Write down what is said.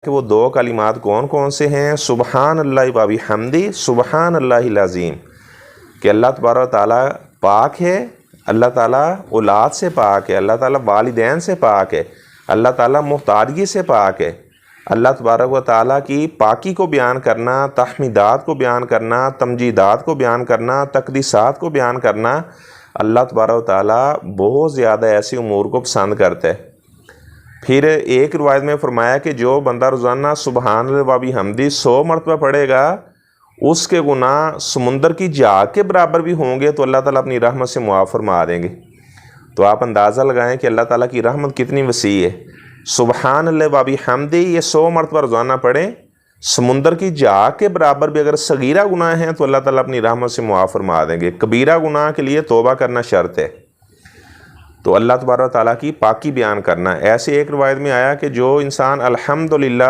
کہ وہ دو کلمات کون کون سے ہیں؟ سبحان اللہ و بحمدہ، سبحان اللہ العظیم، کہ اللہ تبارک و تعالیٰ پاک ہے، اللہ تعالیٰ اولاد سے پاک ہے، اللہ تعالیٰ والدین سے پاک ہے، اللہ تعالیٰ محتاجگی سے پاک ہے۔ اللہ تبارک و تعالیٰ کی پاکی کو بیان کرنا، تحمیدات کو بیان کرنا، تمجیدات کو بیان کرنا، تقدیسات کو بیان کرنا، اللہ تبارک و تعالیٰ بہت زیادہ ایسی امور کو پسند کرتا ہے۔ پھر ایک روایت میں فرمایا کہ جو بندہ روزانہ سبحان اللہ و بحمدہ 100 مرتبہ پڑھے گا، اس کے گناہ سمندر کی جھاگ کے برابر بھی ہوں گے تو اللہ تعالیٰ اپنی رحمت سے معاف فرما دیں گے۔ تو آپ اندازہ لگائیں کہ اللہ تعالیٰ کی رحمت کتنی وسیع ہے۔ سبحان اللہ و بحمدہ یہ 100 مرتبہ روزانہ پڑھیں، سمندر کی جھاگ کے برابر بھی اگر صغیرہ گناہ ہیں تو اللہ تعالیٰ اپنی رحمت سے معاف فرما دیں گے۔ کبیرہ گناہ کے لیے توبہ کرنا شرط ہے۔ تو اللہ تبارک و تعالیٰ کی پاکی بیان کرنا۔ ایسے ایک روایت میں آیا کہ جو انسان الحمدللہ